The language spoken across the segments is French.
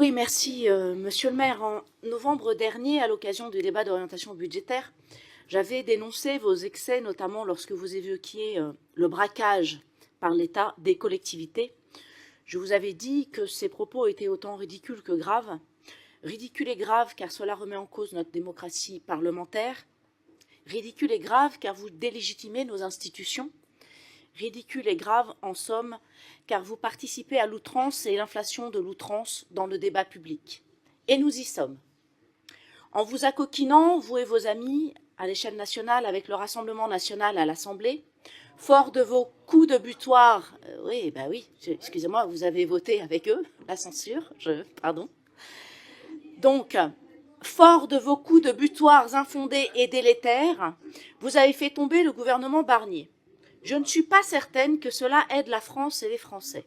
Oui, merci, monsieur le maire. En novembre dernier, à l'occasion du débat d'orientation budgétaire, j'avais dénoncé vos excès, notamment lorsque vous évoquiez le braquage par l'État des collectivités. Je vous avais dit que ces propos étaient autant ridicules que graves. Ridicule et grave car cela remet en cause notre démocratie parlementaire. Ridicule et grave car vous délégitimez nos institutions. Ridicule et grave, en somme, car vous participez à l'outrance et l'inflation de l'outrance dans le débat public. Et nous y sommes. En vous accoquinant, vous et vos amis, à l'échelle nationale, avec le Rassemblement national à l'Assemblée, fort de vos coups de butoir, excusez-moi, vous avez voté avec eux, la censure, pardon. Donc, fort de vos coups de butoirs infondés et délétères, vous avez fait tomber le gouvernement Barnier. Je ne suis pas certaine que cela aide la France et les Français.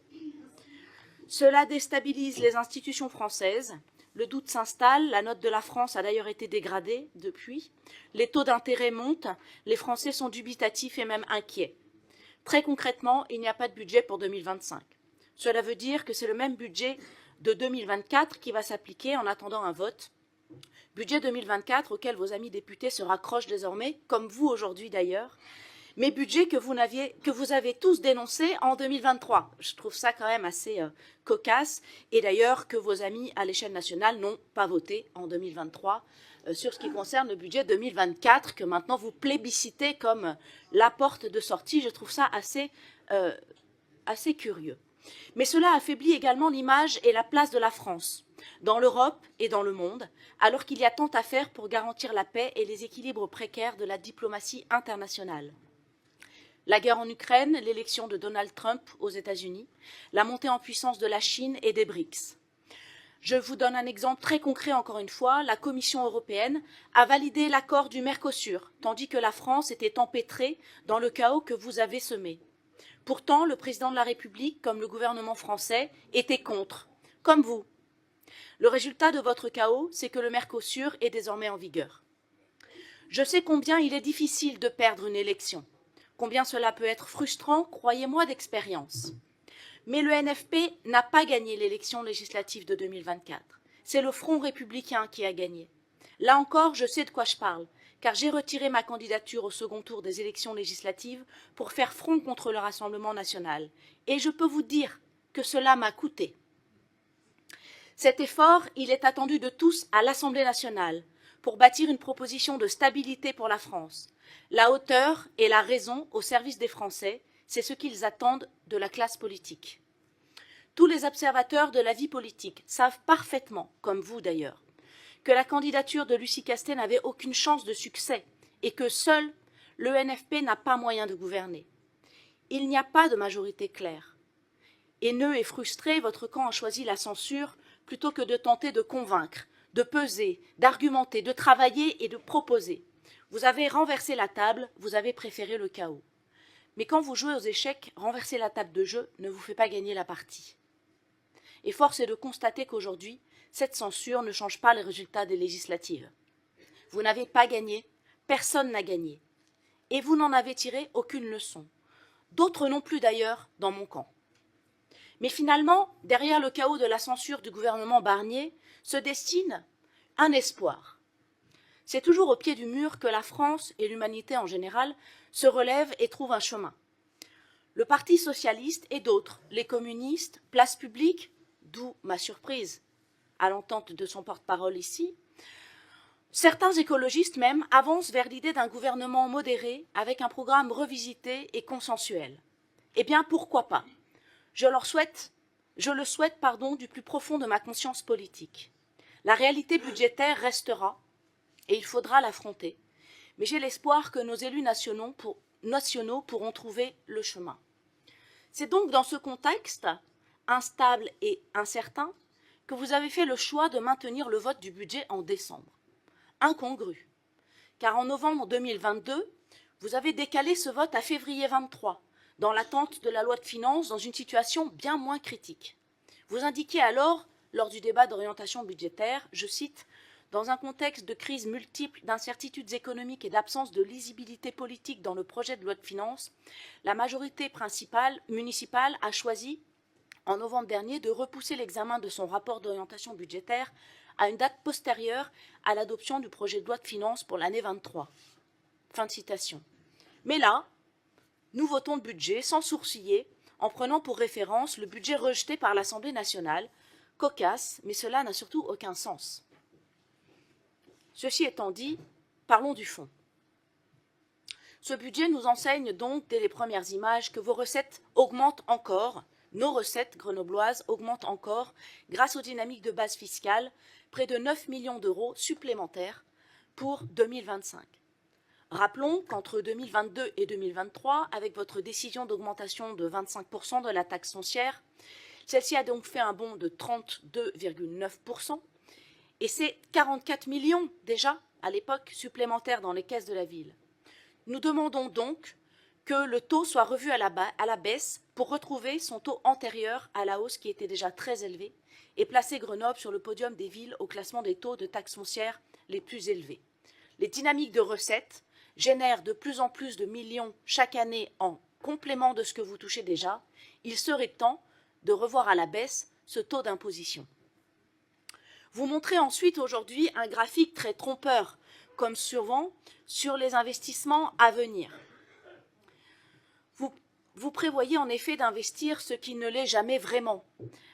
Cela déstabilise les institutions françaises, le doute s'installe, la note de la France a d'ailleurs été dégradée depuis, les taux d'intérêt montent, les Français sont dubitatifs et même inquiets. Très concrètement, il n'y a pas de budget pour 2025. Cela veut dire que c'est le même budget de 2024 qui va s'appliquer en attendant un vote. Budget 2024 auquel vos amis députés se raccrochent désormais, comme vous aujourd'hui d'ailleurs, mais budget que vous avez tous dénoncé en 2023. Je trouve ça quand même assez cocasse, et d'ailleurs que vos amis à l'échelle nationale n'ont pas voté en 2023 sur ce qui concerne le budget 2024, que maintenant vous plébiscitez comme la porte de sortie. Je trouve ça assez curieux. Mais cela affaiblit également l'image et la place de la France, dans l'Europe et dans le monde, alors qu'il y a tant à faire pour garantir la paix et les équilibres précaires de la diplomatie internationale. La guerre en Ukraine, l'élection de Donald Trump aux États-Unis, la montée en puissance de la Chine et des BRICS. Je vous donne un exemple très concret encore une fois. La Commission européenne a validé l'accord du Mercosur, tandis que la France était empêtrée dans le chaos que vous avez semé. Pourtant, le président de la République, comme le gouvernement français, était contre, comme vous. Le résultat de votre chaos, c'est que le Mercosur est désormais en vigueur. Je sais combien il est difficile de perdre une élection. Combien cela peut être frustrant, croyez-moi d'expérience. Mais le NFP n'a pas gagné l'élection législative de 2024. C'est le Front républicain qui a gagné. Là encore, je sais de quoi je parle, car j'ai retiré ma candidature au second tour des élections législatives pour faire front contre le Rassemblement national. Et je peux vous dire que cela m'a coûté. Cet effort, il est attendu de tous à l'Assemblée nationale pour bâtir une proposition de stabilité pour la France. La hauteur et la raison au service des Français, c'est ce qu'ils attendent de la classe politique. Tous les observateurs de la vie politique savent parfaitement, comme vous d'ailleurs, que la candidature de Lucie Castet n'avait aucune chance de succès et que seul le NFP n'a pas moyen de gouverner. Il n'y a pas de majorité claire. Haineux et frustré, votre camp a choisi la censure plutôt que de tenter de convaincre, de peser, d'argumenter, de travailler et de proposer. Vous avez renversé la table, vous avez préféré le chaos. Mais quand vous jouez aux échecs, renverser la table de jeu ne vous fait pas gagner la partie. Et force est de constater qu'aujourd'hui, cette censure ne change pas les résultats des législatives. Vous n'avez pas gagné, personne n'a gagné. Et vous n'en avez tiré aucune leçon. D'autres non plus d'ailleurs dans mon camp. Mais finalement, derrière le chaos de la censure du gouvernement Barnier, se dessine un espoir. C'est toujours au pied du mur que la France et l'humanité en général se relèvent et trouvent un chemin. Le Parti socialiste et d'autres, les communistes, Place Publique, d'où ma surprise à l'entente de son porte-parole ici, certains écologistes même avancent vers l'idée d'un gouvernement modéré avec un programme revisité et consensuel. Eh bien, pourquoi pas ? Je le souhaite du plus profond de ma conscience politique. La réalité budgétaire restera, et il faudra l'affronter. Mais j'ai l'espoir que nos élus nationaux pourront trouver le chemin. C'est donc dans ce contexte, instable et incertain, que vous avez fait le choix de maintenir le vote du budget en décembre. Incongru, car en novembre 2022, vous avez décalé ce vote à février 23, dans l'attente de la loi de finances, dans une situation bien moins critique. Vous indiquiez alors, lors du débat d'orientation budgétaire, je cite, « Dans un contexte de crise multiple, d'incertitudes économiques et d'absence de lisibilité politique dans le projet de loi de finances, la majorité municipale a choisi en novembre dernier, de repousser l'examen de son rapport d'orientation budgétaire à une date postérieure à l'adoption du projet de loi de finances pour l'année 23. Fin de citation. Mais là, nous votons le budget sans sourciller, en prenant pour référence le budget rejeté par l'Assemblée nationale, cocasse, mais cela n'a surtout aucun sens. Ceci étant dit, parlons du fond. Ce budget nous enseigne donc, dès les premières images, que vos recettes augmentent encore, nos recettes grenobloises augmentent encore, grâce aux dynamiques de base fiscale, près de 9 millions d'euros supplémentaires pour 2025. Rappelons qu'entre 2022 et 2023, avec votre décision d'augmentation de 25% de la taxe foncière, celle-ci a donc fait un bond de 32,9%, et c'est 44 millions déjà, à l'époque, supplémentaires dans les caisses de la ville. Nous demandons donc que le taux soit revu à la baisse pour retrouver son taux antérieur à la hausse qui était déjà très élevé et placer Grenoble sur le podium des villes au classement des taux de taxes foncières les plus élevés. Les dynamiques de recettes génèrent de plus en plus de millions chaque année en complément de ce que vous touchez déjà. Il serait temps de revoir à la baisse ce taux d'imposition. Vous montrez ensuite aujourd'hui un graphique très trompeur, comme souvent, sur les investissements à venir. Vous prévoyez en effet d'investir ce qui ne l'est jamais vraiment.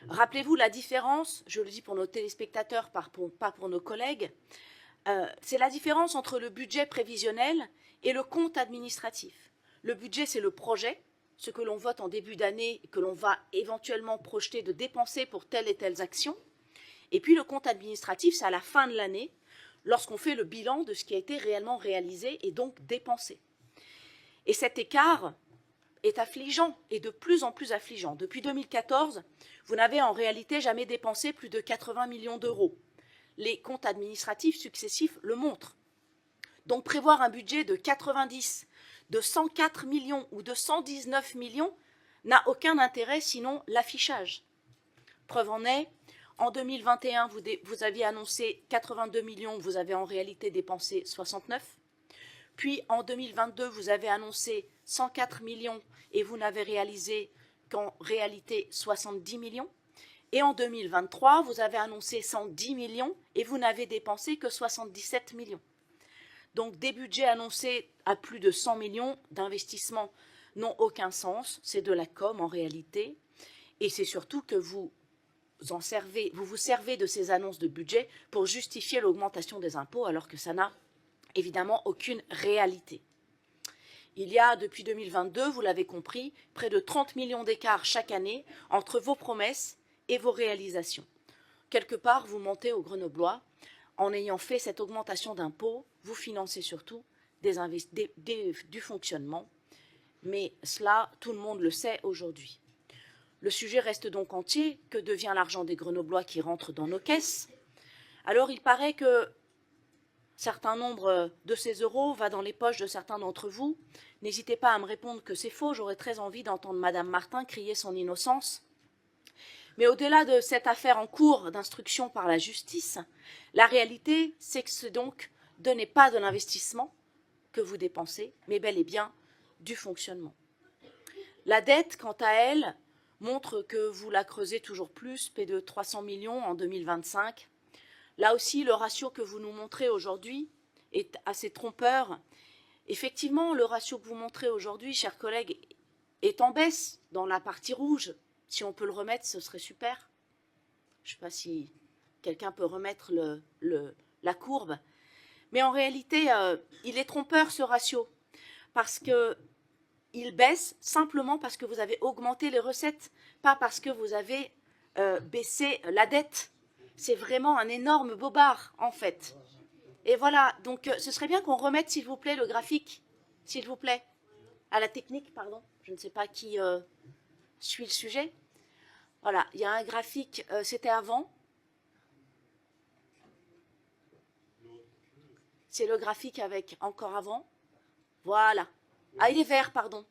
Rappelez-vous la différence, je le dis pour nos téléspectateurs, pas pour nos collègues, c'est la différence entre le budget prévisionnel et le compte administratif. Le budget, c'est le projet, ce que l'on vote en début d'année et que l'on va éventuellement projeter de dépenser pour telle et telle action. Et puis le compte administratif, c'est à la fin de l'année, lorsqu'on fait le bilan de ce qui a été réellement réalisé et donc dépensé. Et cet écart est affligeant et de plus en plus affligeant. Depuis 2014, vous n'avez en réalité jamais dépensé plus de 80 millions d'euros. Les comptes administratifs successifs le montrent. Donc prévoir un budget de 90, de 104 millions ou de 119 millions n'a aucun intérêt sinon l'affichage. Preuve en est, en 2021, vous aviez annoncé 82 millions, vous avez en réalité dépensé 69. Puis en 2022, vous avez annoncé 104 millions et vous n'avez réalisé qu'en réalité 70 millions. Et en 2023, vous avez annoncé 110 millions et vous n'avez dépensé que 77 millions. Donc des budgets annoncés à plus de 100 millions d'investissements n'ont aucun sens, c'est de la com en réalité. Et c'est surtout que vous vous servez de ces annonces de budget pour justifier l'augmentation des impôts alors que ça n'a évidemment aucune réalité. Il y a, depuis 2022, vous l'avez compris, près de 30 millions d'écarts chaque année entre vos promesses et vos réalisations. Quelque part, vous mentez aux Grenoblois. En ayant fait cette augmentation d'impôts, vous financez surtout du fonctionnement. Mais cela, tout le monde le sait aujourd'hui. Le sujet reste donc entier. Que devient l'argent des Grenoblois qui rentre dans nos caisses? Alors, il paraît que certain nombre de ces euros va dans les poches de certains d'entre vous. N'hésitez pas à me répondre que c'est faux. J'aurais très envie d'entendre Madame Martin crier son innocence. Mais au-delà de cette affaire en cours d'instruction par la justice, la réalité, c'est que ce donc n'est pas de l'investissement que vous dépensez, mais bel et bien du fonctionnement. La dette, quant à elle, montre que vous la creusez toujours plus, près de 300 millions en 2025. Là aussi, le ratio que vous nous montrez aujourd'hui est assez trompeur. Effectivement, le ratio que vous montrez aujourd'hui, chers collègues, est en baisse dans la partie rouge. Si on peut le remettre, ce serait super. Je ne sais pas si quelqu'un peut remettre la courbe. Mais en réalité, il est trompeur ce ratio. Parce qu'il baisse simplement parce que vous avez augmenté les recettes, pas parce que vous avez baissé la dette. C'est vraiment un énorme bobard, en fait. Et voilà, donc ce serait bien qu'on remette, s'il vous plaît, le graphique, s'il vous plaît, à la technique, pardon. Je ne sais pas qui suit le sujet. Voilà, il y a un graphique, c'était avant. C'est le graphique avec encore avant. Voilà. Ah, il est vert, pardon.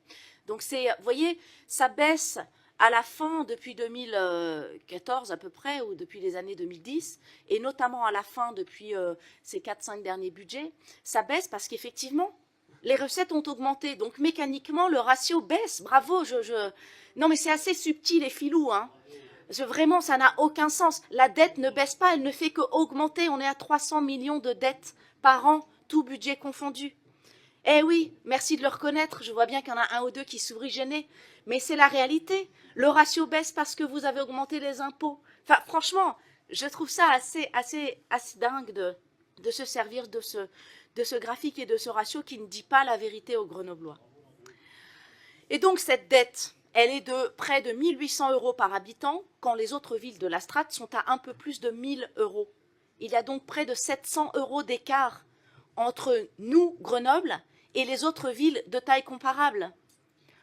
Donc, vous voyez, ça baisse à la fin, depuis 2014 à peu près, ou depuis les années 2010, et notamment à la fin, depuis ces 4-5 derniers budgets, ça baisse parce qu'effectivement, les recettes ont augmenté. Donc, mécaniquement, le ratio baisse. Bravo, non, mais c'est assez subtil et filou, hein. Vraiment, ça n'a aucun sens. La dette ne baisse pas, elle ne fait qu'augmenter. On est à 300 millions de dettes par an, tout budget confondu. Eh oui, merci de le reconnaître. Je vois bien qu'il y en a un ou deux qui s'ouvrent gênés. Mais c'est la réalité. Le ratio baisse parce que vous avez augmenté les impôts. Enfin, franchement, je trouve ça assez dingue de se servir de ce graphique et de ce ratio qui ne dit pas la vérité aux Grenoblois. Et donc, cette dette, elle est de près de 1 800 € par habitant, quand les autres villes de la strate sont à un peu plus de 1 000 €. Il y a donc près de 700 € d'écart entre nous, Grenoble, et les autres villes de taille comparable.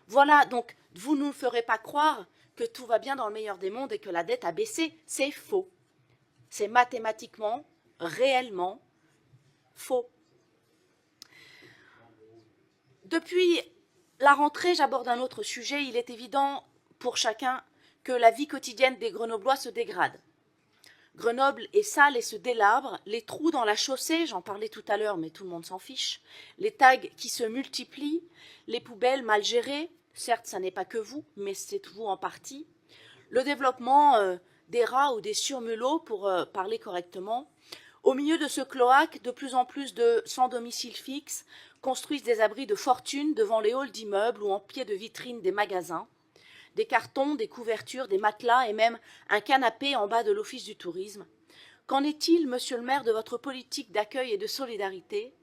Voilà, donc vous ne nous ferez pas croire que tout va bien dans le meilleur des mondes et que la dette a baissé. C'est faux. C'est mathématiquement, réellement faux. Depuis la rentrée, j'aborde un autre sujet. Il est évident pour chacun que la vie quotidienne des Grenoblois se dégrade. Grenoble est sale et se délabre, les trous dans la chaussée, j'en parlais tout à l'heure mais tout le monde s'en fiche, les tags qui se multiplient, les poubelles mal gérées, certes ça n'est pas que vous, mais c'est vous en partie, le développement des rats ou des surmulots pour parler correctement. Au milieu de ce cloaque, de plus en plus de sans domicile fixe construisent des abris de fortune devant les halls d'immeubles ou en pied de vitrine des magasins. Des cartons, des couvertures, des matelas et même un canapé en bas de l'office du tourisme. Qu'en est-il, monsieur le maire, de votre politique d'accueil et de solidarité?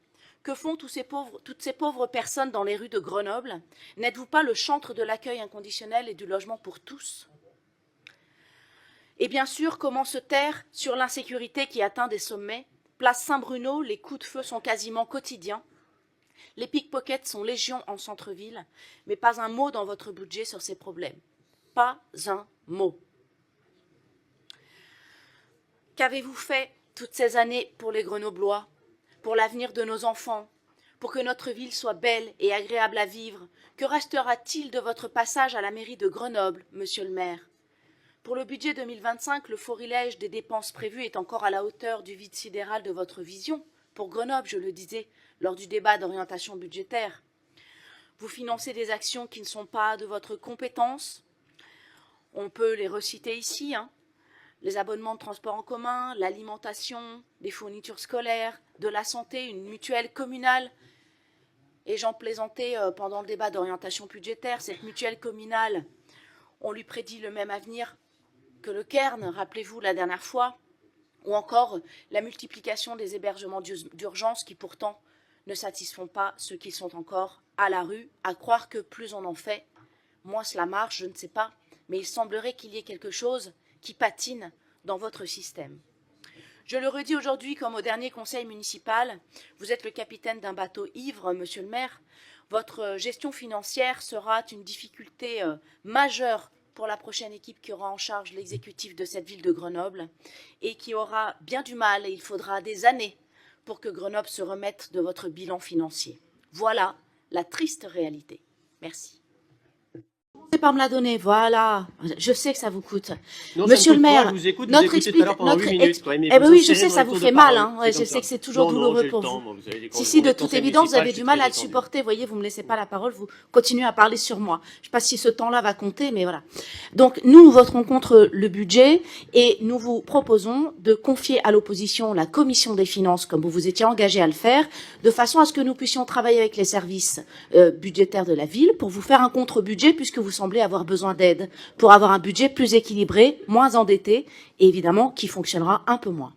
Que font toutes ces pauvres personnes dans les rues de Grenoble? N'êtes-vous pas le chantre de l'accueil inconditionnel et du logement pour tous? Et bien sûr, comment se taire sur l'insécurité qui atteint des sommets? Place Saint-Bruno, les coups de feu sont quasiment quotidiens. Les pickpockets sont légion en centre-ville, mais pas un mot dans votre budget sur ces problèmes. Pas un mot. Qu'avez-vous fait toutes ces années pour les Grenoblois, pour l'avenir de nos enfants, pour que notre ville soit belle et agréable à vivre? Que restera-t-il de votre passage à la mairie de Grenoble, monsieur le maire? Pour le budget 2025, le florilège des dépenses prévues est encore à la hauteur du vide sidéral de votre vision. Pour Grenoble, je le disais, lors du débat d'orientation budgétaire. Vous financez des actions qui ne sont pas de votre compétence. On peut les reciter ici, les abonnements de transport en commun, l'alimentation, des fournitures scolaires, de la santé, une mutuelle communale. Et j'en plaisantais pendant le débat d'orientation budgétaire, cette mutuelle communale, on lui prédit le même avenir que le Cairn, rappelez-vous la dernière fois, ou encore la multiplication des hébergements d'urgence qui pourtant ne satisfont pas ceux qui sont encore à la rue, à croire que plus on en fait, moins cela marche, je ne sais pas, mais il semblerait qu'il y ait quelque chose qui patine dans votre système. Je le redis aujourd'hui comme au dernier conseil municipal, vous êtes le capitaine d'un bateau ivre, monsieur le maire, votre gestion financière sera une difficulté majeure pour la prochaine équipe qui aura en charge l'exécutif de cette ville de Grenoble et qui aura bien du mal, et il faudra des années pour que Grenoble se remette de votre bilan financier. Voilà la triste réalité. Merci. C'est par me la donner, voilà. Je sais que ça vous coûte. Non, monsieur le maire, notre explication. Eh ben oui, je sais, ça vous fait mal. Je sais que c'est toujours douloureux pour vous. Si, de toute évidence, vous avez du mal à le supporter. Vous voyez, vous me laissez pas la parole, vous continuez à parler sur moi. Je sais pas si ce temps-là va compter, mais voilà. Donc, nous voterons contre le budget et nous vous proposons de confier à l'opposition la commission des finances, comme vous vous étiez engagé à le faire, de façon à ce que nous puissions travailler avec les services budgétaires de la ville pour vous faire un contre-budget, puisque vous semblez avoir besoin d'aide, pour avoir un budget plus équilibré, moins endetté, et évidemment qui fonctionnera un peu moins.